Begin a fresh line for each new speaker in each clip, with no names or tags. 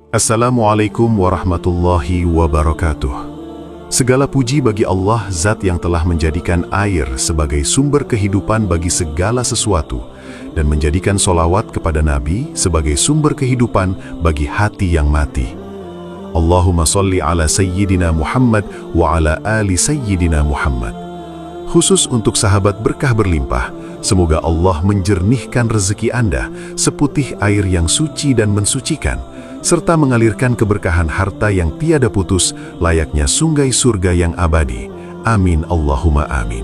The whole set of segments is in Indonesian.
Assalamualaikum warahmatullahi wabarakatuh. Segala puji bagi Allah, Zat yang telah menjadikan air sebagai sumber kehidupan bagi segala sesuatu dan menjadikan solawat kepada Nabi sebagai sumber kehidupan bagi hati yang mati. Allahumma salli ala Sayyidina Muhammad wa ala ali Sayyidina Muhammad. Khusus untuk sahabat berkah berlimpah, semoga Allah menjernihkan rezeki Anda seputih air yang suci dan mensucikan, serta mengalirkan keberkahan harta yang tiada putus layaknya sungai surga yang abadi. Amin Allahumma amin.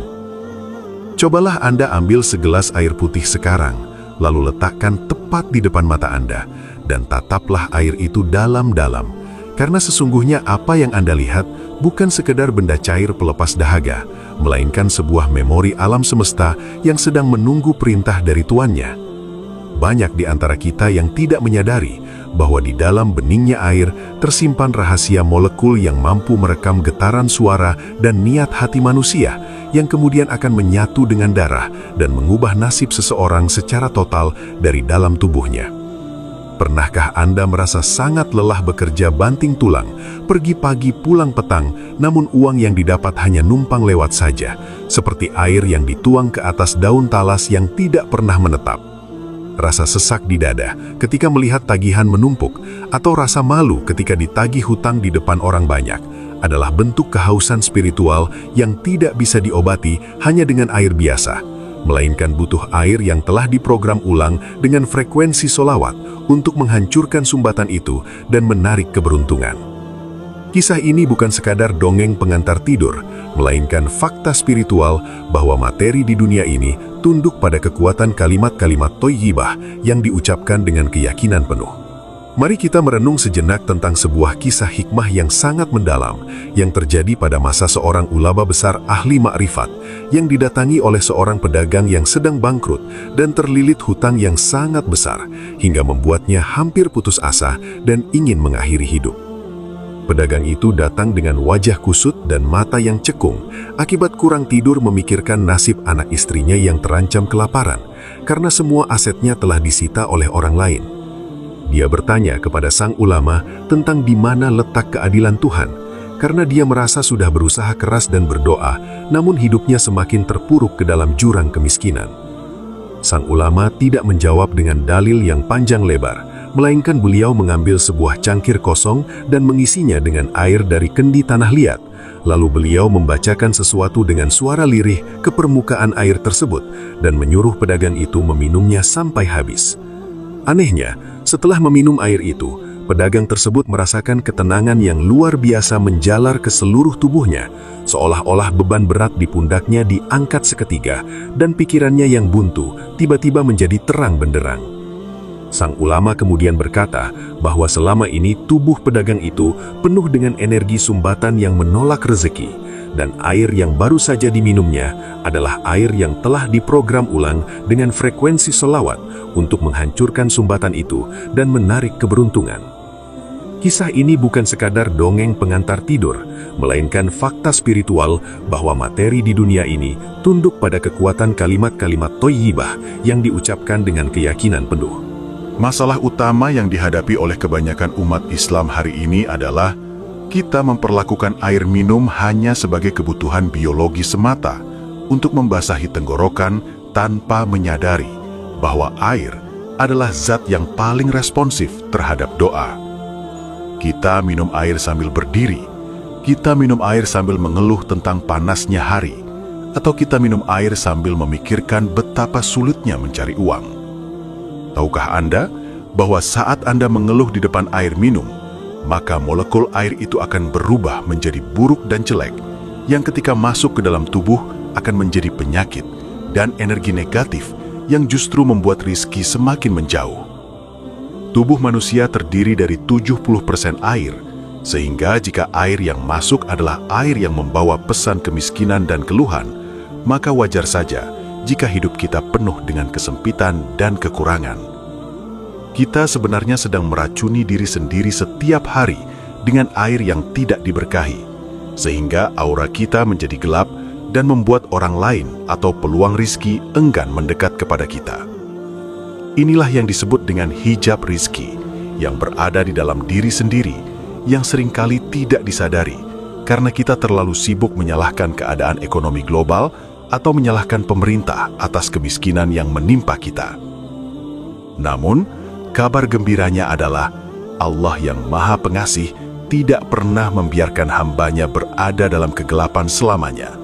Cobalah Anda ambil segelas air putih sekarang, lalu letakkan tepat di depan mata Anda, dan tataplah air itu dalam-dalam, karena sesungguhnya apa yang Anda lihat bukan sekedar benda cair pelepas dahaga, melainkan sebuah memori alam semesta yang sedang menunggu perintah dari tuannya. Banyak di antara kita yang tidak menyadari bahwa di dalam beningnya air tersimpan rahasia molekul yang mampu merekam getaran suara dan niat hati manusia yang kemudian akan menyatu dengan darah dan mengubah nasib seseorang secara total dari dalam tubuhnya. Pernahkah Anda merasa sangat lelah bekerja banting tulang, pergi pagi pulang petang, namun uang yang didapat hanya numpang lewat saja, seperti air yang dituang ke atas daun talas yang tidak pernah menetap? Rasa sesak di dada ketika melihat tagihan menumpuk, atau rasa malu ketika ditagih hutang di depan orang banyak, adalah bentuk kehausan spiritual yang tidak bisa diobati hanya dengan air biasa, melainkan butuh air yang telah diprogram ulang dengan frekuensi solawat untuk menghancurkan sumbatan itu dan menarik keberuntungan. Kisah ini bukan sekadar dongeng pengantar tidur, melainkan fakta spiritual bahwa materi di dunia ini tunduk pada kekuatan kalimat-kalimat thayyibah yang diucapkan dengan keyakinan penuh. Mari kita merenung sejenak tentang sebuah kisah hikmah yang sangat mendalam yang terjadi pada masa seorang ulama besar ahli makrifat yang didatangi oleh seorang pedagang yang sedang bangkrut dan terlilit hutang yang sangat besar hingga membuatnya hampir putus asa dan ingin mengakhiri hidup. Pedagang itu datang dengan wajah kusut dan mata yang cekung akibat kurang tidur memikirkan nasib anak istrinya yang terancam kelaparan karena semua asetnya telah disita oleh orang lain. Dia bertanya kepada sang ulama tentang di mana letak keadilan Tuhan, karena dia merasa sudah berusaha keras dan berdoa, namun hidupnya semakin terpuruk ke dalam jurang kemiskinan. Sang ulama tidak menjawab dengan dalil yang panjang lebar, melainkan beliau mengambil sebuah cangkir kosong dan mengisinya dengan air dari kendi tanah liat. Lalu beliau membacakan sesuatu dengan suara lirih ke permukaan air tersebut dan menyuruh pedagang itu meminumnya sampai habis. Anehnya, setelah meminum air itu, pedagang tersebut merasakan ketenangan yang luar biasa menjalar ke seluruh tubuhnya, seolah-olah beban berat di pundaknya diangkat seketika dan pikirannya yang buntu tiba-tiba menjadi terang benderang. Sang ulama kemudian berkata bahwa selama ini tubuh pedagang itu penuh dengan energi sumbatan yang menolak rezeki, dan air yang baru saja diminumnya adalah air yang telah diprogram ulang dengan frekuensi solawat untuk menghancurkan sumbatan itu dan menarik keberuntungan. Kisah ini bukan sekadar dongeng pengantar tidur, melainkan fakta spiritual bahwa materi di dunia ini tunduk pada kekuatan kalimat-kalimat thayyibah yang diucapkan dengan keyakinan penuh.
Masalah utama yang dihadapi oleh kebanyakan umat Islam hari ini adalah kita memperlakukan air minum hanya sebagai kebutuhan biologi semata untuk membasahi tenggorokan tanpa menyadari bahwa air adalah zat yang paling responsif terhadap doa. Kita minum air sambil berdiri, kita minum air sambil mengeluh tentang panasnya hari, atau kita minum air sambil memikirkan betapa sulitnya mencari uang. Tahukah Anda bahwa saat Anda mengeluh di depan air minum, maka molekul air itu akan berubah menjadi buruk dan jelek, yang ketika masuk ke dalam tubuh akan menjadi penyakit dan energi negatif yang justru membuat rizki semakin menjauh. Tubuh manusia terdiri dari 70% air, sehingga jika air yang masuk adalah air yang membawa pesan kemiskinan dan keluhan, maka wajar saja jika hidup kita penuh dengan kesempitan dan kekurangan. Kita sebenarnya sedang meracuni diri sendiri setiap hari dengan air yang tidak diberkahi, sehingga aura kita menjadi gelap dan membuat orang lain atau peluang rizki enggan mendekat kepada kita. Inilah yang disebut dengan hijab rizki, yang berada di dalam diri sendiri yang seringkali tidak disadari karena kita terlalu sibuk menyalahkan keadaan ekonomi global atau menyalahkan pemerintah atas kemiskinan yang menimpa kita. Namun, kabar gembiranya adalah Allah yang Maha Pengasih tidak pernah membiarkan hambanya berada dalam kegelapan selamanya,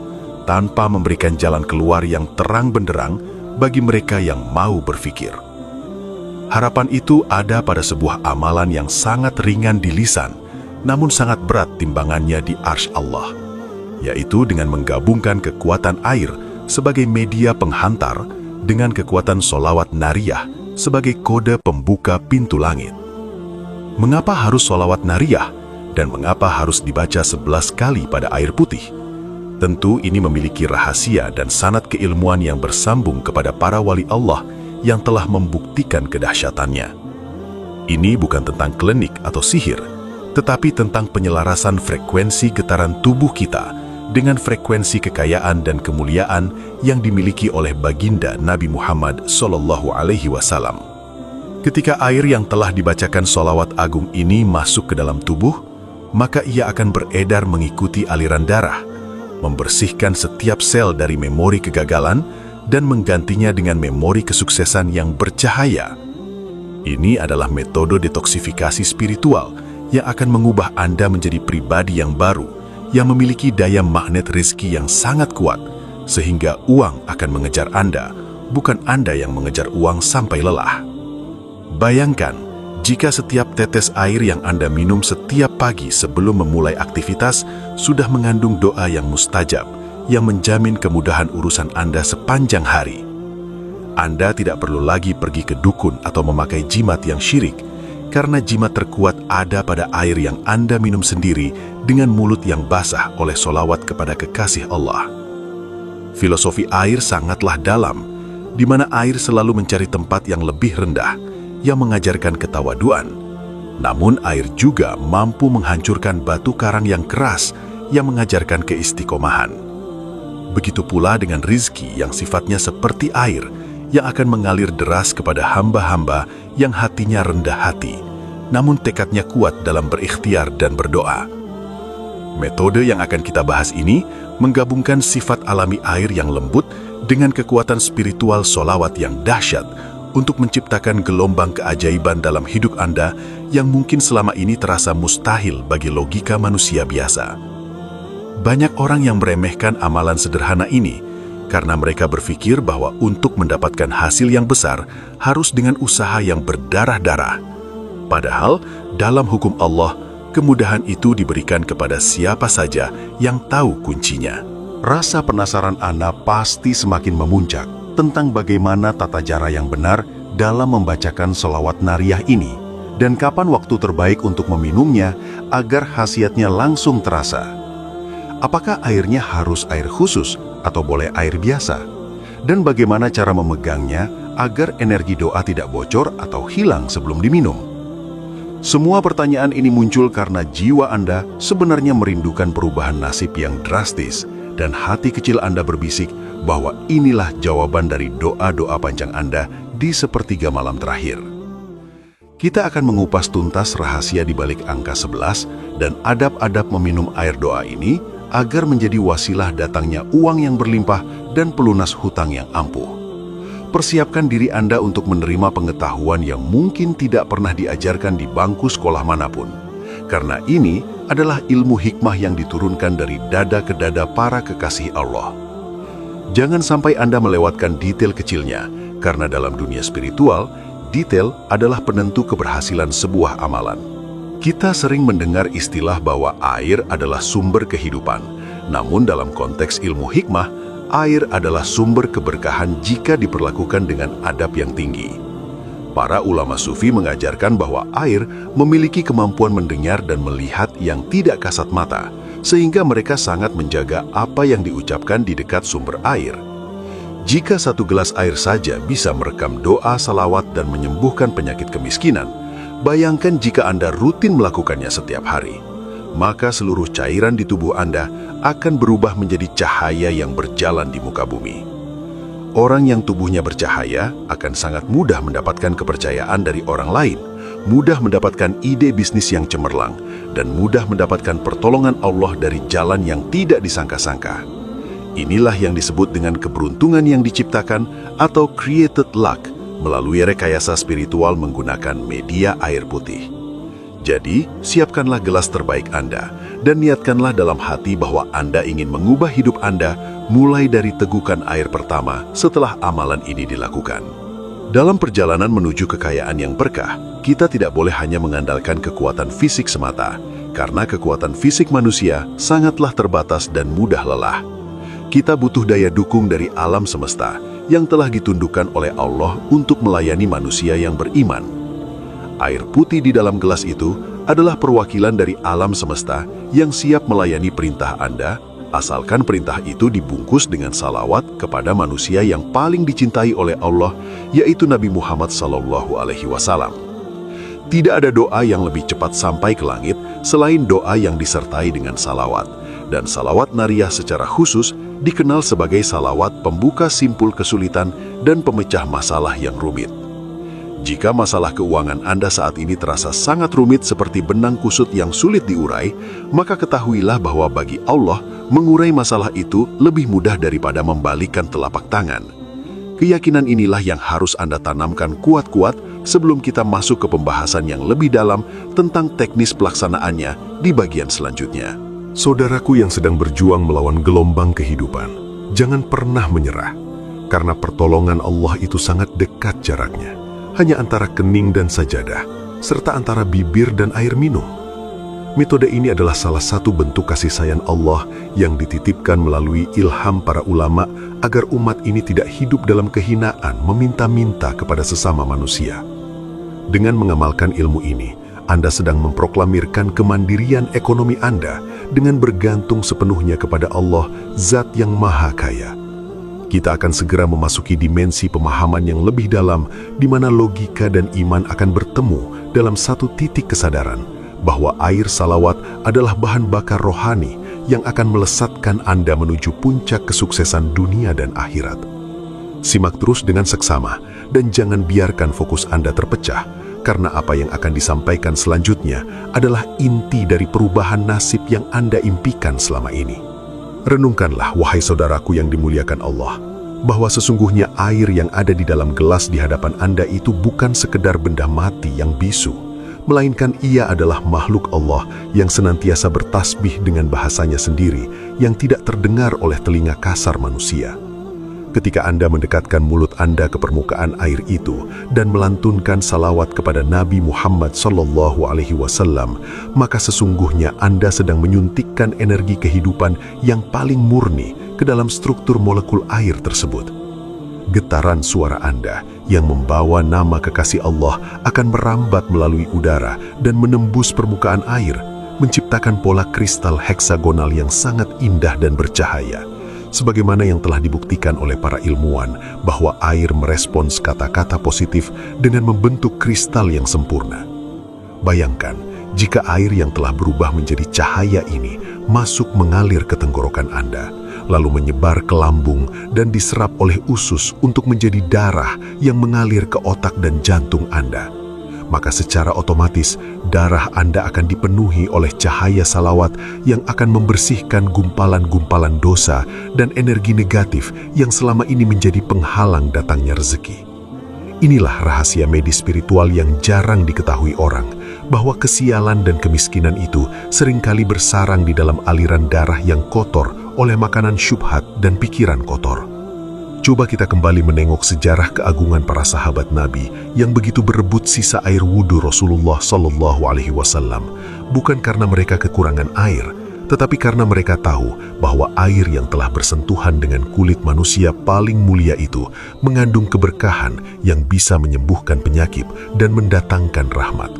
tanpa memberikan jalan keluar yang terang benderang bagi mereka yang mau berpikir. Harapan itu ada pada sebuah amalan yang sangat ringan di lisan, namun sangat berat timbangannya di arsy Allah, yaitu dengan menggabungkan kekuatan air sebagai media penghantar dengan kekuatan sholawat nariyah sebagai kode pembuka pintu langit. Mengapa harus sholawat nariyah? Dan mengapa harus dibaca 11 kali pada air putih? Tentu ini memiliki rahasia dan sanad keilmuan yang bersambung kepada para wali Allah yang telah membuktikan kedahsyatannya. Ini bukan tentang klinik atau sihir, tetapi tentang penyelarasan frekuensi getaran tubuh kita dengan frekuensi kekayaan dan kemuliaan yang dimiliki oleh baginda Nabi Muhammad SAW. Ketika air yang telah dibacakan sholawat agung ini masuk ke dalam tubuh, maka ia akan beredar mengikuti aliran darah, membersihkan setiap sel dari memori kegagalan dan menggantinya dengan memori kesuksesan yang bercahaya. Ini adalah metode detoksifikasi spiritual yang akan mengubah Anda menjadi pribadi yang baru, yang memiliki daya magnet rezeki yang sangat kuat, sehingga uang akan mengejar Anda, bukan Anda yang mengejar uang sampai lelah. Bayangkan, jika setiap tetes air yang Anda minum setiap pagi sebelum memulai aktivitas sudah mengandung doa yang mustajab, yang menjamin kemudahan urusan Anda sepanjang hari. Anda tidak perlu lagi pergi ke dukun atau memakai jimat yang syirik, karena jimat terkuat ada pada air yang Anda minum sendiri dengan mulut yang basah oleh sholawat kepada kekasih Allah. Filosofi air sangatlah dalam, di mana air selalu mencari tempat yang lebih rendah, yang mengajarkan ketawaduan. Namun air juga mampu menghancurkan batu karang yang keras yang mengajarkan keistiqomahan. Begitu pula dengan rizki yang sifatnya seperti air yang akan mengalir deras kepada hamba-hamba yang hatinya rendah hati, namun tekadnya kuat dalam berikhtiar dan berdoa. Metode yang akan kita bahas ini menggabungkan sifat alami air yang lembut dengan kekuatan spiritual sholawat yang dahsyat untuk menciptakan gelombang keajaiban dalam hidup Anda yang mungkin selama ini terasa mustahil bagi logika manusia biasa. Banyak orang yang meremehkan amalan sederhana ini karena mereka berpikir bahwa untuk mendapatkan hasil yang besar harus dengan usaha yang berdarah-darah. Padahal dalam hukum Allah, kemudahan itu diberikan kepada siapa saja yang tahu kuncinya. Rasa penasaran Anda pasti semakin memuncak tentang bagaimana tata cara yang benar dalam membacakan sholawat nariyah ini dan kapan waktu terbaik untuk meminumnya agar khasiatnya langsung terasa. Apakah airnya harus air khusus atau boleh air biasa? Dan bagaimana cara memegangnya agar energi doa tidak bocor atau hilang sebelum diminum? Semua pertanyaan ini muncul karena jiwa Anda sebenarnya merindukan perubahan nasib yang drastis dan hati kecil Anda berbisik bahwa inilah jawaban dari doa-doa panjang Anda di sepertiga malam terakhir. Kita akan mengupas tuntas rahasia di balik angka 11 dan adab-adab meminum air doa ini agar menjadi wasilah datangnya uang yang berlimpah dan pelunas hutang yang ampuh. Persiapkan diri Anda untuk menerima pengetahuan yang mungkin tidak pernah diajarkan di bangku sekolah manapun, karena ini adalah ilmu hikmah yang diturunkan dari dada ke dada para kekasih Allah. Jangan sampai Anda melewatkan detail kecilnya, karena dalam dunia spiritual, detail adalah penentu keberhasilan sebuah amalan. Kita sering mendengar istilah bahwa air adalah sumber kehidupan, namun dalam konteks ilmu hikmah, air adalah sumber keberkahan jika diperlakukan dengan adab yang tinggi. Para ulama sufi mengajarkan bahwa air memiliki kemampuan mendengar dan melihat yang tidak kasat mata, sehingga mereka sangat menjaga apa yang diucapkan di dekat sumber air. Jika satu gelas air saja bisa merekam doa salawat dan menyembuhkan penyakit kemiskinan, bayangkan jika Anda rutin melakukannya setiap hari, maka seluruh cairan di tubuh Anda akan berubah menjadi cahaya yang berjalan di muka bumi. Orang yang tubuhnya bercahaya akan sangat mudah mendapatkan kepercayaan dari orang lain,
mudah mendapatkan ide bisnis yang cemerlang, dan mudah mendapatkan pertolongan Allah dari jalan yang tidak disangka-sangka. Inilah yang disebut dengan keberuntungan yang diciptakan atau created luck melalui rekayasa spiritual menggunakan media air putih. Jadi, siapkanlah gelas terbaik Anda dan niatkanlah dalam hati bahwa Anda ingin mengubah hidup Anda mulai dari tegukan air pertama setelah amalan ini dilakukan. Dalam perjalanan menuju kekayaan yang berkah, kita tidak boleh hanya mengandalkan kekuatan fisik semata, karena kekuatan fisik manusia sangatlah terbatas dan mudah lelah. Kita butuh daya dukung dari alam semesta yang telah ditundukkan oleh Allah untuk melayani manusia yang beriman. Air putih di dalam gelas itu adalah perwakilan dari alam semesta yang siap melayani perintah Anda, asalkan perintah itu dibungkus dengan salawat kepada manusia yang paling dicintai oleh Allah, yaitu Nabi Muhammad SAW. Tidak ada doa yang lebih cepat sampai ke langit selain doa yang disertai dengan salawat. Dan salawat nariyah secara khusus dikenal sebagai salawat pembuka simpul kesulitan dan pemecah masalah yang rumit. Jika masalah keuangan Anda saat ini terasa sangat rumit seperti benang kusut yang sulit diurai, maka ketahuilah bahwa bagi Allah, mengurai masalah itu lebih mudah daripada membalikkan telapak tangan. Keyakinan inilah yang harus Anda tanamkan kuat-kuat sebelum kita masuk ke pembahasan yang lebih dalam tentang teknis pelaksanaannya di bagian selanjutnya.
Saudaraku yang sedang berjuang melawan gelombang kehidupan, jangan pernah menyerah, karena pertolongan Allah itu sangat dekat jaraknya, hanya antara kening dan sajadah, serta antara bibir dan air minum. Metode ini adalah salah satu bentuk kasih sayang Allah yang dititipkan melalui ilham para ulama agar umat ini tidak hidup dalam kehinaan meminta-minta kepada sesama manusia. Dengan mengamalkan ilmu ini, Anda sedang memproklamirkan kemandirian ekonomi Anda dengan bergantung sepenuhnya kepada Allah, Zat yang Maha Kaya. Kita akan segera memasuki dimensi pemahaman yang lebih dalam di mana logika dan iman akan bertemu dalam satu titik kesadaran bahwa air salawat adalah bahan bakar rohani yang akan melesatkan Anda menuju puncak kesuksesan dunia dan akhirat. Simak terus dengan seksama dan jangan biarkan fokus Anda terpecah, karena apa yang akan disampaikan selanjutnya adalah inti dari perubahan nasib yang Anda impikan selama ini. Renungkanlah, wahai saudaraku yang dimuliakan Allah, bahwa sesungguhnya air yang ada di dalam gelas di hadapan Anda itu bukan sekedar benda mati yang bisu, melainkan ia adalah makhluk Allah yang senantiasa bertasbih dengan bahasanya sendiri yang tidak terdengar oleh telinga kasar manusia. Ketika Anda mendekatkan mulut Anda ke permukaan air itu dan melantunkan salawat kepada Nabi Muhammad SAW, maka sesungguhnya Anda sedang menyuntikkan energi kehidupan yang paling murni ke dalam struktur molekul air tersebut. Getaran suara Anda yang membawa nama kekasih Allah akan merambat melalui udara dan menembus permukaan air, menciptakan pola kristal heksagonal yang sangat indah dan bercahaya. Sebagaimana yang telah dibuktikan oleh para ilmuwan bahwa air merespons kata-kata positif dengan membentuk kristal yang sempurna. Bayangkan, jika air yang telah berubah menjadi cahaya ini masuk mengalir ke tenggorokan Anda, lalu menyebar ke lambung dan diserap oleh usus untuk menjadi darah yang mengalir ke otak dan jantung Anda, maka secara otomatis darah Anda akan dipenuhi oleh cahaya salawat yang akan membersihkan gumpalan-gumpalan dosa dan energi negatif yang selama ini menjadi penghalang datangnya rezeki. Inilah rahasia medis spiritual yang jarang diketahui orang, bahwa kesialan dan kemiskinan itu seringkali bersarang di dalam aliran darah yang kotor oleh makanan syubhat dan pikiran kotor. Coba kita kembali menengok sejarah keagungan para sahabat Nabi yang begitu berebut sisa air wudhu Rasulullah SAW, bukan karena mereka kekurangan air, tetapi karena mereka tahu bahwa air yang telah bersentuhan dengan kulit manusia paling mulia itu mengandung keberkahan yang bisa menyembuhkan penyakit dan mendatangkan rahmat.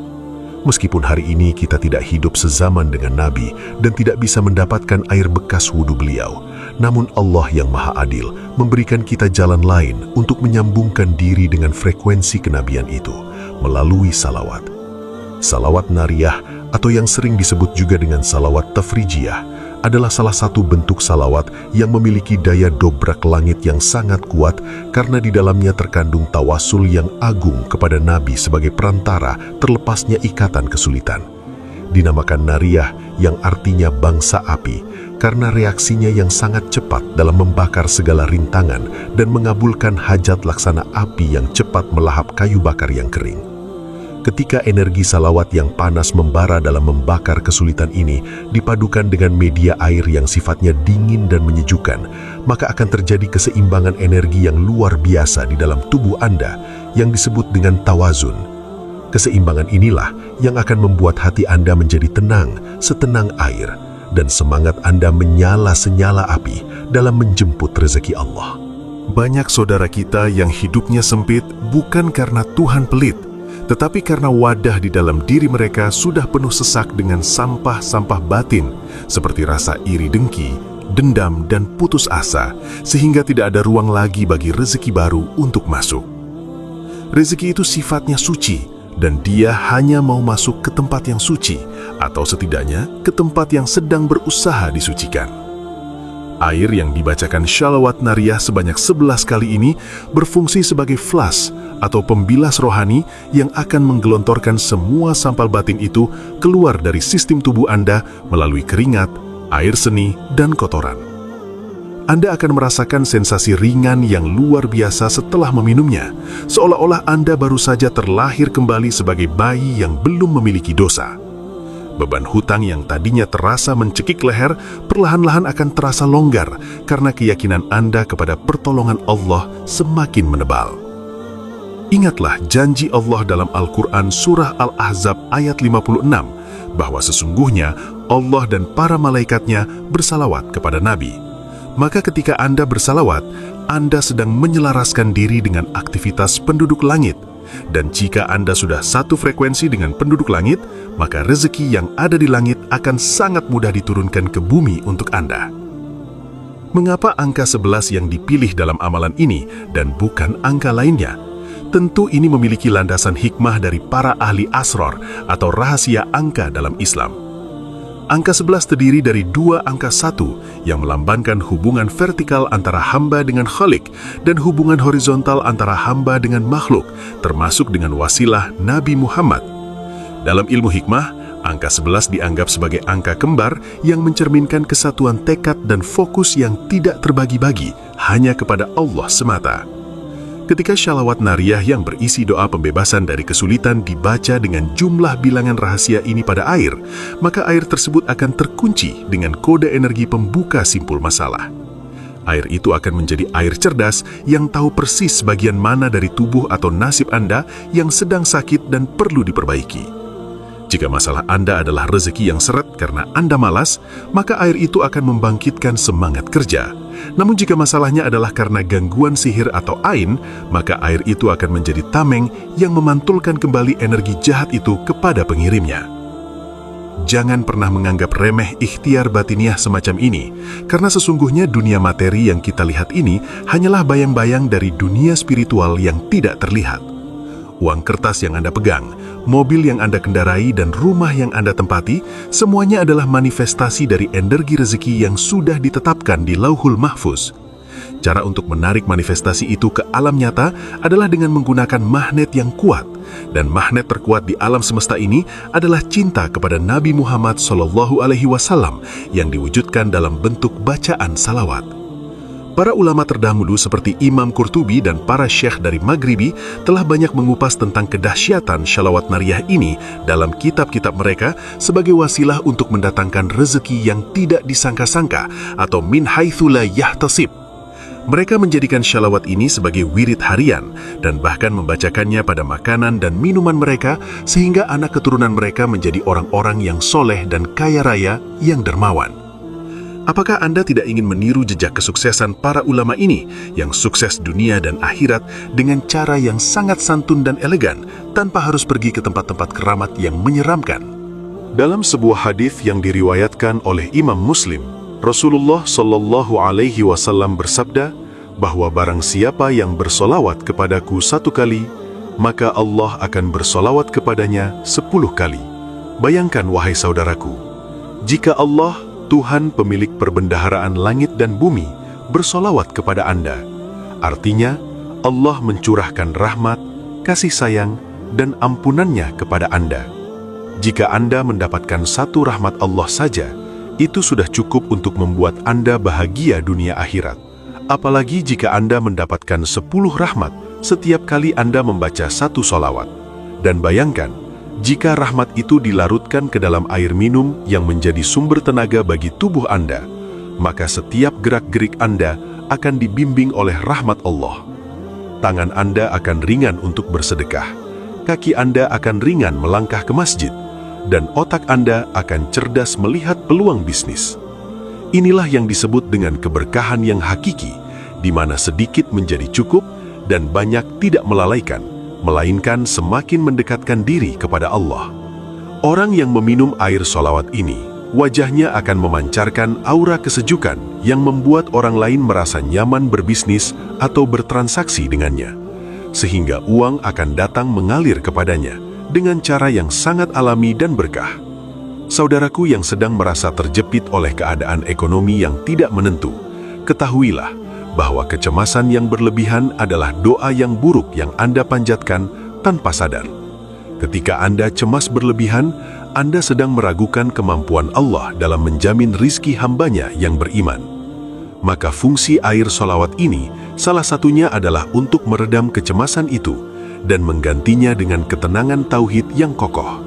Meskipun hari ini kita tidak hidup sezaman dengan Nabi dan tidak bisa mendapatkan air bekas wudhu beliau, namun Allah yang Maha Adil memberikan kita jalan lain untuk menyambungkan diri dengan frekuensi kenabian itu melalui salawat. Salawat nariyah atau yang sering disebut juga dengan salawat tafrijiyah
adalah salah satu bentuk salawat yang memiliki daya dobrak langit yang sangat kuat karena di dalamnya terkandung tawasul yang agung kepada Nabi sebagai perantara terlepasnya ikatan kesulitan. Dinamakan Nariyah yang artinya bangsa api karena reaksinya yang sangat cepat dalam membakar segala rintangan dan mengabulkan hajat laksana api yang cepat melahap kayu bakar yang kering. Ketika energi salawat yang panas membara dalam membakar kesulitan ini dipadukan dengan media air yang sifatnya dingin dan menyejukkan, maka akan terjadi keseimbangan energi yang luar biasa di dalam tubuh Anda yang disebut dengan tawazun. Keseimbangan inilah yang akan membuat hati Anda menjadi tenang, setenang air, dan semangat Anda menyala senyala api dalam menjemput rezeki Allah.
Banyak saudara kita yang hidupnya sempit bukan karena Tuhan pelit, tetapi karena wadah di dalam diri mereka sudah penuh sesak dengan sampah-sampah batin, seperti rasa iri dengki, dendam, dan putus asa, sehingga tidak ada ruang lagi bagi rezeki baru untuk masuk. Rezeki itu sifatnya suci, dan dia hanya mau masuk ke tempat yang suci, atau setidaknya ke tempat yang sedang berusaha disucikan. Air yang dibacakan shalawat nariyah sebanyak 11 kali ini berfungsi sebagai flash atau pembilas rohani yang akan menggelontorkan semua sampal batin itu keluar dari sistem tubuh Anda melalui keringat, air seni, dan kotoran. Anda akan merasakan sensasi ringan yang luar biasa setelah meminumnya, seolah-olah Anda baru saja terlahir kembali sebagai bayi yang belum memiliki dosa. Beban hutang yang tadinya terasa mencekik leher perlahan-lahan akan terasa longgar karena keyakinan Anda kepada pertolongan Allah semakin menebal. Ingatlah janji Allah dalam Al-Quran Surah Al-Ahzab ayat 56 bahwa sesungguhnya Allah dan para malaikatnya bersalawat kepada Nabi. Maka ketika Anda bersalawat, Anda sedang menyelaraskan diri dengan aktivitas penduduk langit. Dan jika Anda sudah satu frekuensi dengan penduduk langit, maka rezeki yang ada di langit akan sangat mudah diturunkan ke bumi untuk Anda. Mengapa angka 11 yang dipilih dalam amalan ini dan bukan angka lainnya? Tentu ini memiliki landasan hikmah dari para ahli asrar atau rahasia angka dalam Islam. Angka 11 terdiri dari dua angka 1 yang melambangkan hubungan vertikal antara hamba dengan Khalik dan hubungan horizontal antara hamba dengan makhluk, termasuk dengan wasilah Nabi Muhammad. Dalam ilmu hikmah, angka 11 dianggap sebagai angka kembar yang mencerminkan kesatuan tekad dan fokus yang tidak terbagi-bagi hanya kepada Allah semata. Ketika shalawat nariyah yang berisi doa pembebasan dari kesulitan dibaca dengan jumlah bilangan rahasia ini pada air, maka air tersebut akan terkunci dengan kode energi pembuka simpul masalah. Air itu akan menjadi air cerdas yang tahu persis bagian mana dari tubuh atau nasib Anda yang sedang sakit dan perlu diperbaiki. Jika masalah Anda adalah rezeki yang seret karena Anda malas, maka air itu akan membangkitkan semangat kerja. Namun jika masalahnya adalah karena gangguan sihir atau ain, maka air itu akan menjadi tameng yang memantulkan kembali energi jahat itu kepada pengirimnya. Jangan pernah menganggap remeh ikhtiar batiniah semacam ini, karena sesungguhnya dunia materi yang kita lihat ini hanyalah bayang-bayang dari dunia spiritual yang tidak terlihat. Uang kertas yang Anda pegang, mobil yang Anda kendarai, dan rumah yang Anda tempati, semuanya adalah manifestasi dari energi rezeki yang sudah ditetapkan di Lauhul Mahfuz. Cara untuk menarik manifestasi itu ke alam nyata adalah dengan menggunakan magnet yang kuat, dan magnet terkuat di alam semesta ini adalah cinta kepada Nabi Muhammad SAW yang diwujudkan dalam bentuk bacaan salawat. Para ulama terdahulu seperti Imam Qurtubi dan para syekh dari Maghribi telah banyak mengupas tentang kedahsyatan shalawat nariyah ini dalam kitab-kitab mereka sebagai wasilah untuk mendatangkan rezeki yang tidak disangka-sangka atau min haitsu la yahtasib. Mereka menjadikan shalawat ini sebagai wirid harian dan bahkan membacakannya pada makanan dan minuman mereka sehingga anak keturunan mereka menjadi orang-orang yang soleh dan kaya raya yang dermawan. Apakah Anda tidak ingin meniru jejak kesuksesan para ulama ini yang sukses dunia dan akhirat dengan cara yang sangat santun dan elegan tanpa harus pergi ke tempat-tempat keramat yang menyeramkan? Dalam sebuah hadis yang diriwayatkan oleh Imam Muslim, Rasulullah SAW bersabda bahwa barang siapa yang bersolawat kepadaku 1 kali, maka Allah akan bersolawat kepadanya 10 kali. Bayangkan wahai saudaraku, jika Allah
Tuhan pemilik perbendaharaan langit dan bumi bersolawat kepada Anda. Artinya, Allah mencurahkan rahmat, kasih sayang, dan ampunannya kepada Anda. Jika Anda mendapatkan satu rahmat Allah saja, itu sudah cukup untuk membuat Anda bahagia dunia akhirat. Apalagi jika Anda mendapatkan 10 rahmat setiap kali Anda membaca satu sholawat. Dan bayangkan, jika rahmat itu dilarutkan ke dalam air minum yang menjadi sumber tenaga bagi tubuh Anda, maka setiap gerak-gerik Anda akan dibimbing oleh rahmat Allah. Tangan Anda akan ringan untuk bersedekah, kaki Anda akan ringan melangkah ke masjid, dan otak Anda akan cerdas melihat peluang bisnis. Inilah yang disebut dengan keberkahan yang hakiki, di mana sedikit menjadi cukup dan banyak tidak melalaikan, melainkan semakin mendekatkan diri kepada Allah. Orang yang meminum air sholawat ini, wajahnya akan memancarkan aura kesejukan yang membuat orang lain merasa nyaman berbisnis atau bertransaksi dengannya, sehingga uang akan datang mengalir kepadanya dengan cara yang sangat alami dan berkah. Saudaraku yang sedang merasa terjepit oleh keadaan ekonomi yang tidak menentu, ketahuilah bahwa kecemasan yang berlebihan adalah doa yang buruk yang Anda panjatkan tanpa sadar. Ketika Anda cemas berlebihan, Anda sedang meragukan kemampuan Allah dalam menjamin rizki hambanya yang beriman. Maka fungsi air sholawat ini salah satunya adalah untuk meredam kecemasan itu dan menggantinya dengan ketenangan tauhid yang kokoh.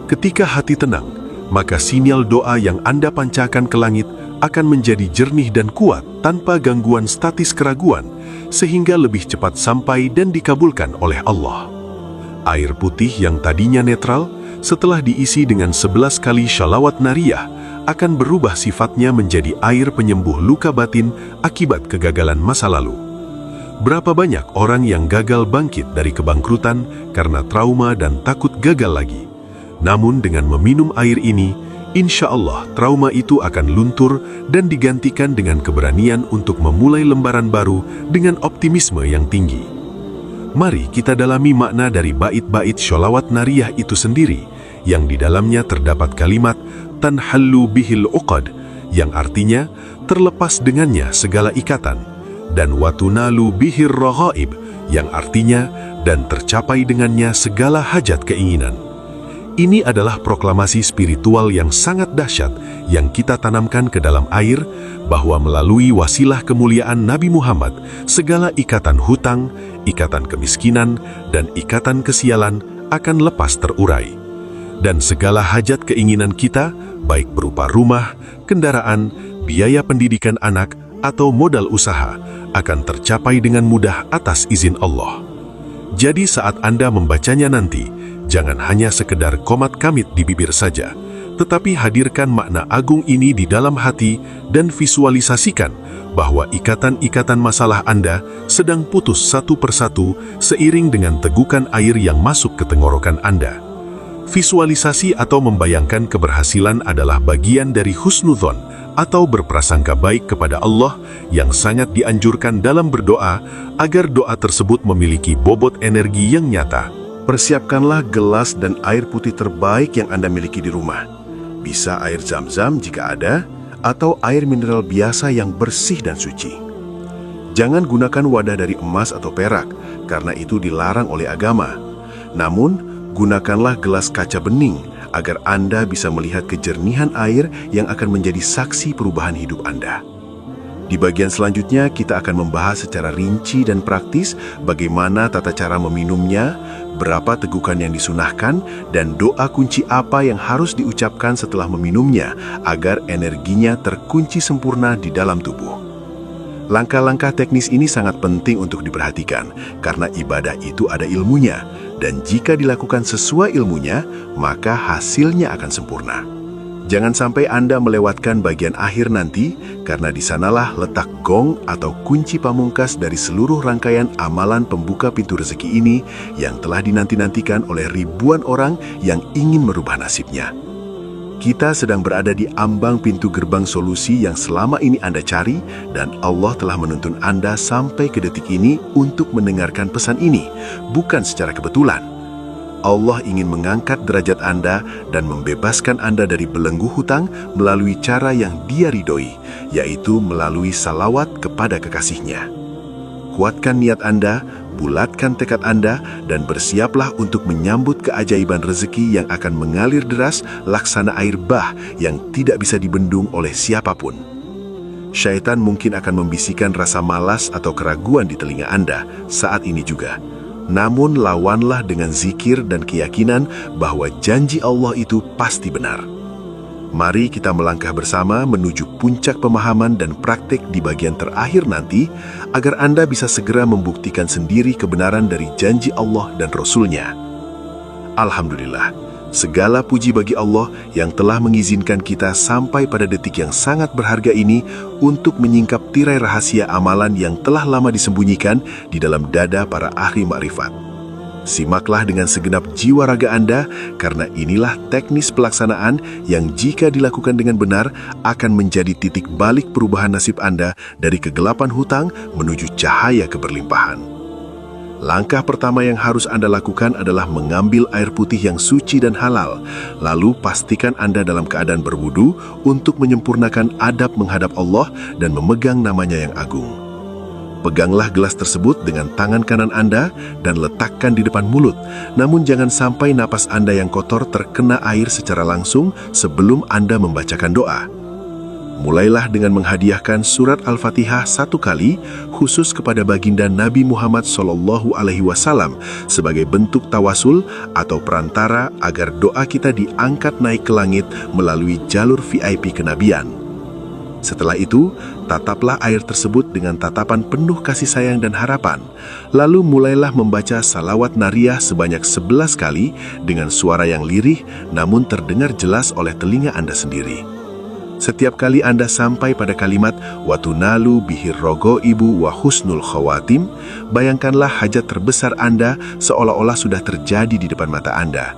Ketika hati tenang, maka sinyal doa yang Anda pancakan ke langit akan menjadi jernih dan kuat tanpa gangguan statis keraguan, sehingga lebih cepat sampai dan dikabulkan oleh Allah. Air putih yang tadinya netral, setelah diisi dengan 11 kali sholawat nariyah, akan berubah sifatnya menjadi air penyembuh luka batin akibat kegagalan masa lalu. Berapa banyak orang yang gagal bangkit dari kebangkrutan karena trauma dan takut gagal lagi. Namun dengan meminum air ini, insya Allah trauma itu akan luntur dan digantikan dengan keberanian untuk memulai lembaran baru dengan optimisme yang tinggi. Mari kita dalami makna dari bait-bait sholawat nariyah itu sendiri, yang di dalamnya terdapat kalimat tanhallu bihil uqad, yang artinya terlepas dengannya segala ikatan, dan watunalu bihir raghaib, yang artinya dan tercapai dengannya segala hajat keinginan. Ini adalah proklamasi spiritual yang sangat dahsyat yang kita tanamkan ke dalam air, bahwa melalui wasilah kemuliaan Nabi Muhammad, segala ikatan hutang, ikatan kemiskinan, dan ikatan kesialan akan lepas terurai. Dan segala hajat keinginan kita, baik berupa rumah, kendaraan, biaya pendidikan anak, atau modal usaha, akan tercapai dengan mudah atas izin Allah. Jadi saat Anda membacanya nanti, jangan hanya sekedar komat kamit di bibir saja, tetapi hadirkan makna agung ini di dalam hati dan visualisasikan bahwa ikatan-ikatan masalah Anda sedang putus satu persatu seiring dengan tegukan air yang masuk ke tenggorokan Anda. Visualisasi atau membayangkan keberhasilan adalah bagian dari husnudzon atau berprasangka baik kepada Allah yang sangat dianjurkan dalam berdoa agar doa tersebut memiliki bobot energi yang nyata.
Persiapkanlah gelas dan air putih terbaik yang Anda miliki di rumah. Bisa air zam-zam jika ada, atau air mineral biasa yang bersih dan suci. Jangan gunakan wadah dari emas atau perak, karena itu dilarang oleh agama. Namun, gunakanlah gelas kaca bening, agar Anda bisa melihat kejernihan air yang akan menjadi saksi perubahan hidup Anda. Di bagian selanjutnya, kita akan membahas secara rinci dan praktis bagaimana tata cara meminumnya, berapa tegukan yang disunahkan, dan doa kunci apa yang harus diucapkan setelah meminumnya agar energinya terkunci sempurna di dalam tubuh. Langkah-langkah teknis ini sangat penting untuk diperhatikan, karena ibadah itu ada ilmunya, dan jika dilakukan sesuai ilmunya, maka hasilnya akan sempurna. Jangan sampai Anda melewatkan bagian akhir nanti, karena di sanalah letak gong atau kunci pamungkas dari seluruh rangkaian amalan pembuka pintu rezeki ini yang telah dinanti-nantikan oleh ribuan orang yang ingin merubah nasibnya. Kita sedang berada di ambang pintu gerbang solusi yang selama ini Anda cari, dan Allah telah menuntun Anda sampai ke detik ini untuk mendengarkan pesan ini, bukan secara kebetulan.
Allah ingin mengangkat derajat Anda dan membebaskan Anda dari belenggu hutang melalui cara yang Dia ridhoi, yaitu melalui salawat kepada kekasihnya. Kuatkan niat Anda, bulatkan tekad Anda, dan bersiaplah untuk menyambut keajaiban rezeki yang akan mengalir deras laksana air bah yang tidak bisa dibendung oleh siapapun. Syaitan mungkin akan membisikkan rasa malas atau keraguan di telinga Anda saat ini juga. Namun lawanlah dengan zikir dan keyakinan bahwa janji Allah itu pasti benar. Mari kita melangkah bersama menuju puncak pemahaman dan praktik di bagian terakhir nanti, agar Anda bisa segera membuktikan sendiri kebenaran dari janji Allah dan Rasul-Nya. Alhamdulillah, segala puji bagi Allah yang telah mengizinkan kita sampai pada detik yang sangat berharga ini untuk menyingkap tirai rahasia amalan yang telah lama disembunyikan di dalam dada para ahli makrifat. Simaklah dengan segenap jiwa raga Anda, karena inilah teknis pelaksanaan yang jika dilakukan dengan benar akan menjadi titik balik perubahan nasib Anda dari kegelapan hutang menuju cahaya keberlimpahan. Langkah pertama yang harus Anda lakukan adalah mengambil air putih yang suci dan halal, lalu pastikan Anda dalam keadaan berwudu untuk menyempurnakan adab menghadap Allah dan memegang namanya yang agung. Peganglah gelas tersebut dengan tangan kanan Anda dan letakkan di depan mulut, namun jangan sampai napas Anda yang kotor terkena air secara langsung sebelum Anda membacakan doa. Mulailah dengan menghadiahkan surat Al-Fatihah 1 kali khusus kepada baginda Nabi Muhammad SAW sebagai bentuk tawasul atau perantara agar doa kita diangkat naik ke langit melalui jalur VIP kenabian. Setelah itu, tataplah air tersebut dengan tatapan penuh kasih sayang dan harapan. Lalu mulailah membaca salawat nariyah sebanyak 11 kali dengan suara yang lirih namun terdengar jelas oleh telinga Anda sendiri. Setiap kali Anda sampai pada kalimat watunalu bihir rogo ibu wa husnul khawatim, bayangkanlah hajat terbesar Anda seolah-olah sudah terjadi di depan mata Anda.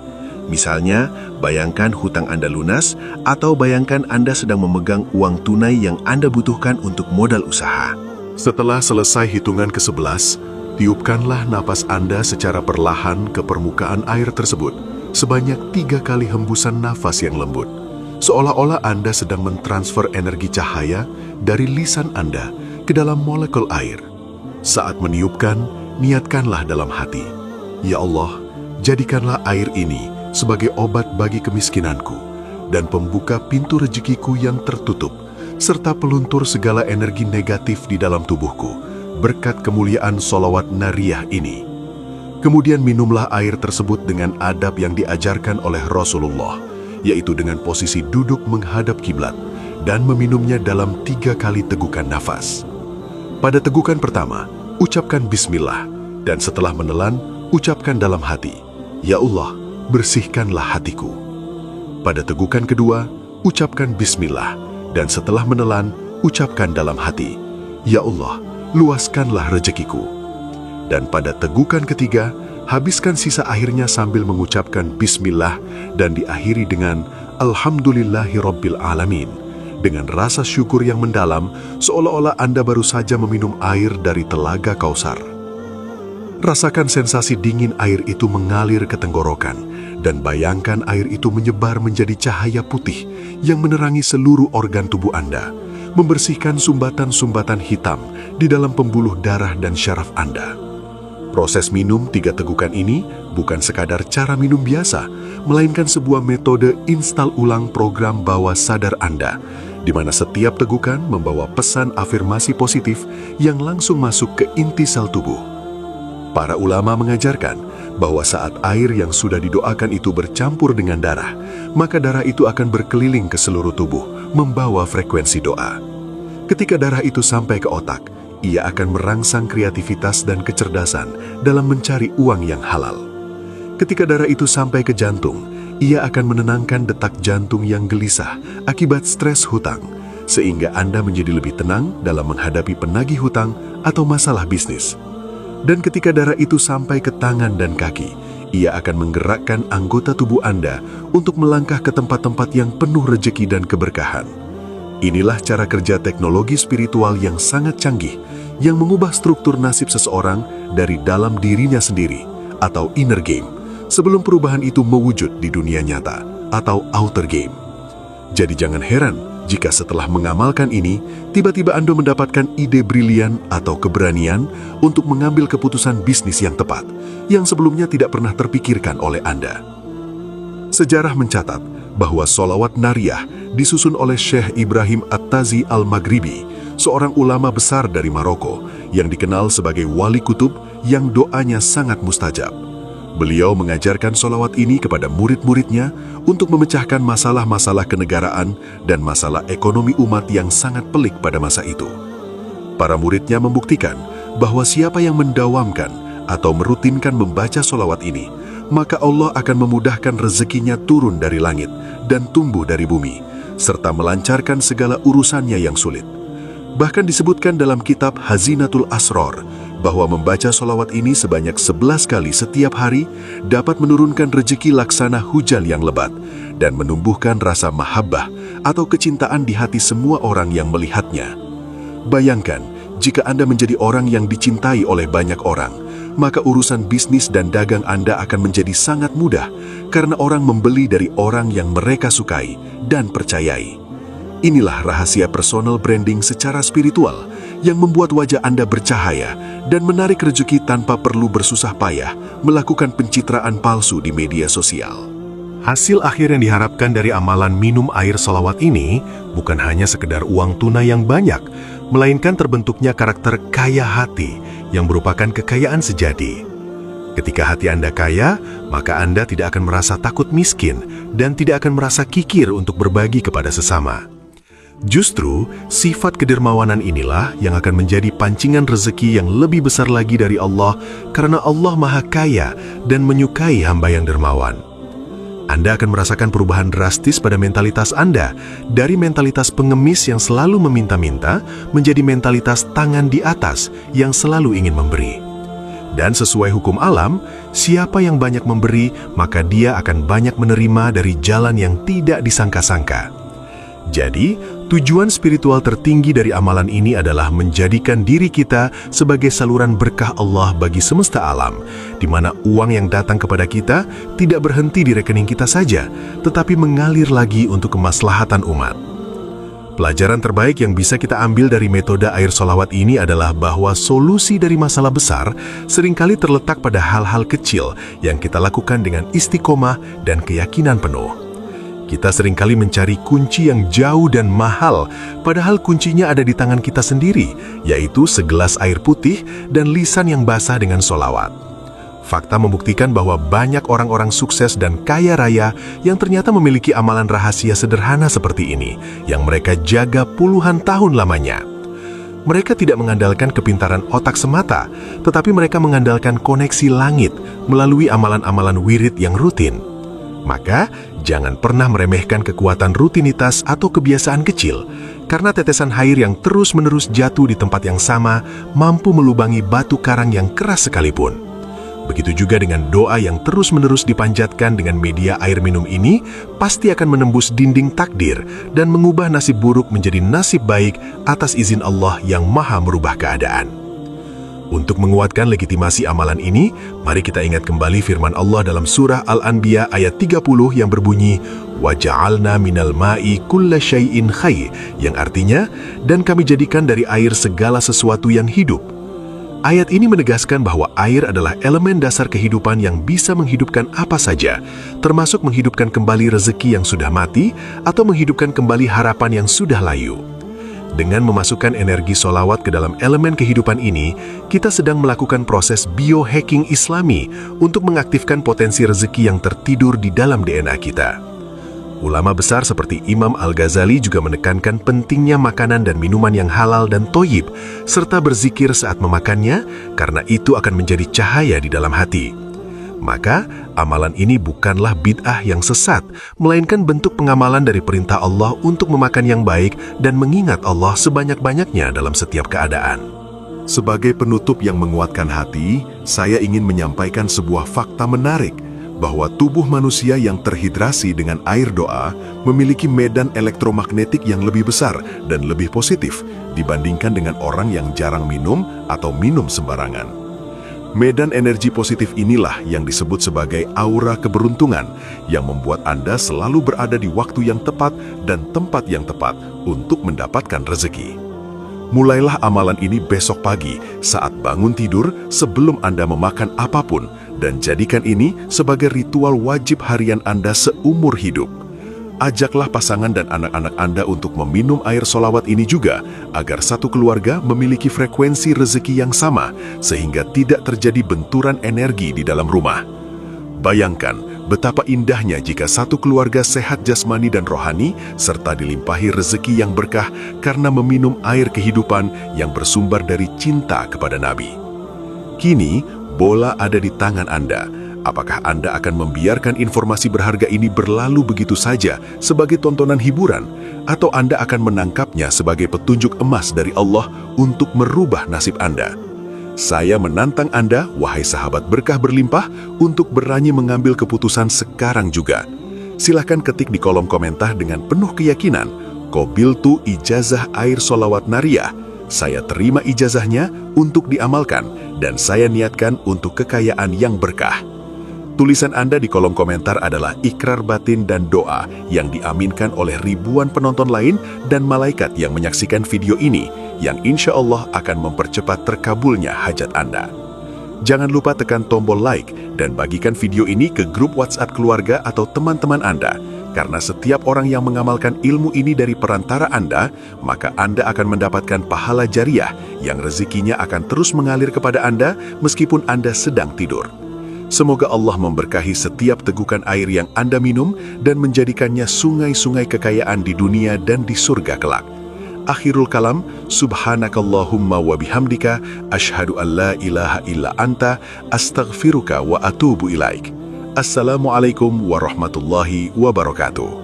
Misalnya, bayangkan hutang Anda lunas, atau bayangkan Anda sedang memegang uang tunai yang Anda butuhkan untuk modal usaha.
Setelah selesai hitungan ke-11, tiupkanlah napas Anda secara perlahan ke permukaan air tersebut, sebanyak 3 kali hembusan nafas yang lembut. Seolah-olah Anda sedang mentransfer energi cahaya dari lisan Anda ke dalam molekul air. Saat meniupkan, niatkanlah dalam hati, "Ya Allah, jadikanlah air ini sebagai obat bagi kemiskinanku dan pembuka pintu rezekiku yang tertutup, serta peluntur segala energi negatif di dalam tubuhku, berkat kemuliaan sholawat nariyah ini." Kemudian minumlah air tersebut dengan adab yang diajarkan oleh Rasulullah, yaitu dengan posisi duduk menghadap kiblat dan meminumnya dalam 3 kali tegukan nafas. Pada tegukan pertama, ucapkan bismillah, dan setelah menelan, ucapkan dalam hati, "Ya Allah, bersihkanlah hatiku." Pada tegukan kedua, ucapkan bismillah, dan setelah menelan, ucapkan dalam hati, "Ya Allah, luaskanlah rezekiku." Dan pada tegukan ketiga, habiskan sisa akhirnya sambil mengucapkan bismillah dan diakhiri dengan alhamdulillahirabbil alamin, dengan rasa syukur yang mendalam seolah-olah Anda baru saja meminum air dari telaga Kausar. Rasakan sensasi dingin air itu mengalir ke tenggorokan, dan bayangkan air itu menyebar menjadi cahaya putih yang menerangi seluruh organ tubuh Anda, membersihkan sumbatan-sumbatan hitam di dalam pembuluh darah dan syaraf Anda. Proses minum 3 tegukan ini bukan sekadar cara minum biasa, melainkan sebuah metode instal ulang program bawah sadar Anda, di mana setiap tegukan membawa pesan afirmasi positif yang langsung masuk ke inti sel tubuh. Para ulama mengajarkan bahwa saat air yang sudah didoakan itu bercampur dengan darah, maka darah itu akan berkeliling ke seluruh tubuh, membawa frekuensi doa. Ketika darah itu sampai ke otak, ia akan merangsang kreativitas dan kecerdasan dalam mencari uang yang halal. Ketika darah itu sampai ke jantung, ia akan menenangkan detak jantung yang gelisah akibat stres hutang, sehingga Anda menjadi lebih tenang dalam menghadapi penagih hutang atau masalah bisnis. Dan ketika darah itu sampai ke tangan dan kaki, ia akan menggerakkan anggota tubuh Anda untuk melangkah ke tempat-tempat yang penuh rejeki dan keberkahan. Inilah cara kerja teknologi spiritual yang sangat canggih, yang mengubah struktur nasib seseorang dari dalam dirinya sendiri, atau inner game,
sebelum perubahan itu mewujud di dunia nyata atau outer game. Jadi jangan heran jika setelah mengamalkan ini, tiba-tiba Anda mendapatkan ide brilian atau keberanian untuk mengambil keputusan bisnis yang tepat, yang sebelumnya tidak pernah terpikirkan oleh Anda. Sejarah mencatat bahwa sholawat nariyah disusun oleh Syekh Ibrahim At-Tazi Al-Maghribi, seorang ulama besar dari Maroko yang dikenal sebagai wali kutub yang doanya sangat mustajab. Beliau mengajarkan sholawat ini kepada murid-muridnya untuk memecahkan masalah-masalah kenegaraan dan masalah ekonomi umat yang sangat pelik pada masa itu. Para muridnya membuktikan bahwa siapa yang mendawamkan atau merutinkan membaca sholawat ini, maka Allah akan memudahkan rezekinya turun dari langit dan tumbuh dari bumi, serta melancarkan segala urusannya yang sulit. Bahkan disebutkan dalam kitab Hazinatul Asror bahwa membaca sholawat ini sebanyak 11 kali setiap hari dapat menurunkan rezeki laksana hujan yang lebat dan menumbuhkan rasa mahabbah atau kecintaan di hati semua orang yang melihatnya. Bayangkan, jika Anda menjadi orang yang dicintai oleh banyak orang, maka urusan bisnis dan dagang Anda akan menjadi sangat mudah karena orang membeli dari orang yang mereka sukai dan percayai. Inilah rahasia personal branding secara spiritual yang membuat wajah Anda bercahaya dan menarik rezeki tanpa perlu bersusah payah melakukan pencitraan palsu di media sosial. Hasil akhir yang diharapkan dari amalan minum air sholawat ini bukan hanya sekedar uang tunai yang banyak, melainkan terbentuknya karakter kaya hati yang merupakan kekayaan sejati. Ketika hati Anda kaya, maka Anda tidak akan merasa takut miskin dan tidak akan merasa kikir untuk berbagi kepada sesama. Justru, sifat kedermawanan inilah yang akan menjadi pancingan rezeki yang lebih besar lagi dari Allah karena Allah Maha Kaya dan menyukai hamba yang dermawan. Anda akan merasakan perubahan drastis pada mentalitas Anda dari mentalitas pengemis yang selalu meminta-minta menjadi mentalitas tangan di atas yang selalu ingin memberi. Dan sesuai hukum alam, siapa yang banyak memberi, maka dia akan banyak menerima dari jalan yang tidak disangka-sangka. Jadi, tujuan spiritual tertinggi dari amalan ini adalah menjadikan diri kita sebagai saluran berkah Allah bagi semesta alam, di mana uang yang datang kepada kita tidak berhenti di rekening kita saja, tetapi mengalir lagi untuk kemaslahatan umat. Pelajaran terbaik yang bisa kita ambil dari metode air sholawat ini adalah bahwa solusi dari masalah besar seringkali terletak pada hal-hal kecil yang kita lakukan dengan istiqomah dan keyakinan penuh. Kita seringkali mencari kunci yang jauh dan mahal, padahal kuncinya ada di tangan kita sendiri, yaitu segelas air putih dan lisan yang basah dengan sholawat. Fakta membuktikan bahwa banyak orang-orang sukses dan kaya raya yang ternyata memiliki amalan rahasia sederhana seperti ini, yang mereka jaga puluhan tahun lamanya. Mereka tidak mengandalkan kepintaran otak semata, tetapi mereka mengandalkan koneksi langit melalui amalan-amalan wirid yang rutin. Maka, jangan pernah meremehkan kekuatan rutinitas atau kebiasaan kecil, karena tetesan air yang terus-menerus jatuh di tempat yang sama mampu melubangi batu karang yang keras sekalipun. Begitu juga dengan doa yang terus-menerus dipanjatkan dengan media air minum ini, pasti akan menembus dinding takdir dan mengubah nasib buruk menjadi nasib baik atas izin Allah yang Maha merubah keadaan. Untuk menguatkan legitimasi amalan ini, mari kita ingat kembali firman Allah dalam surah Al-Anbiya ayat 30 yang berbunyi, وَجَعَلْنَا مِنَ الْمَاءِ كُلَّ شَيْءٍ حَيٍّ, yang artinya, dan kami jadikan dari air segala sesuatu yang hidup. Ayat ini menegaskan bahwa air adalah elemen dasar kehidupan yang bisa menghidupkan apa saja, termasuk menghidupkan kembali rezeki yang sudah mati atau menghidupkan kembali harapan yang sudah layu. Dengan memasukkan energi sholawat ke dalam elemen kehidupan ini, kita sedang melakukan proses biohacking Islami untuk mengaktifkan potensi rezeki yang tertidur di dalam DNA kita. Ulama besar seperti Imam Al-Ghazali juga menekankan pentingnya makanan dan minuman yang halal dan thoyyib, serta berzikir saat memakannya, karena itu akan menjadi cahaya di dalam hati. Maka, amalan ini bukanlah bid'ah yang sesat, melainkan bentuk pengamalan dari perintah Allah untuk memakan yang baik dan mengingat Allah sebanyak-banyaknya dalam setiap keadaan.
Sebagai penutup yang menguatkan hati, saya ingin menyampaikan sebuah fakta menarik, bahwa tubuh manusia yang terhidrasi dengan air doa memiliki medan elektromagnetik yang lebih besar dan lebih positif dibandingkan dengan orang yang jarang minum atau minum sembarangan. Medan energi positif inilah yang disebut sebagai aura keberuntungan yang membuat Anda selalu berada di waktu yang tepat dan tempat yang tepat untuk mendapatkan rezeki. Mulailah amalan ini besok pagi saat bangun tidur sebelum Anda memakan apapun dan jadikan ini sebagai ritual wajib harian Anda seumur hidup. Ajaklah pasangan dan anak-anak Anda untuk meminum air solawat ini juga, agar satu keluarga memiliki frekuensi rezeki yang sama, sehingga tidak terjadi benturan energi di dalam rumah. Bayangkan betapa indahnya jika satu keluarga sehat jasmani dan rohani, serta dilimpahi rezeki yang berkah karena meminum air kehidupan yang bersumber dari cinta kepada Nabi. Kini, bola ada di tangan Anda. Apakah Anda akan membiarkan informasi berharga ini berlalu begitu saja sebagai tontonan hiburan, atau Anda akan menangkapnya sebagai petunjuk emas dari Allah untuk merubah nasib Anda? Saya menantang Anda, wahai sahabat berkah berlimpah, untuk berani mengambil keputusan sekarang juga. Silahkan ketik di kolom komentar dengan penuh keyakinan, "Qabiltu ijazah air solawat Nariyah." Saya terima ijazahnya untuk diamalkan, dan saya niatkan untuk kekayaan yang berkah. Tulisan Anda di kolom komentar adalah ikrar batin dan doa yang diaminkan oleh ribuan penonton lain dan malaikat yang menyaksikan video ini, yang insya Allah akan mempercepat terkabulnya hajat Anda. Jangan lupa tekan tombol like dan bagikan video ini ke grup WhatsApp keluarga atau teman-teman Anda, karena setiap orang yang mengamalkan ilmu ini dari perantara Anda, maka Anda akan mendapatkan pahala jariah yang rezekinya akan terus mengalir kepada Anda meskipun Anda sedang tidur. Semoga Allah memberkahi setiap tegukan air yang Anda minum dan menjadikannya sungai-sungai kekayaan di dunia dan di surga kelak. Akhirul kalam, subhanakallahumma wa bihamdika, asyhadu an la ilaha illa anta, astaghfiruka wa atubu ilaik. Assalamualaikum warahmatullahi wabarakatuh.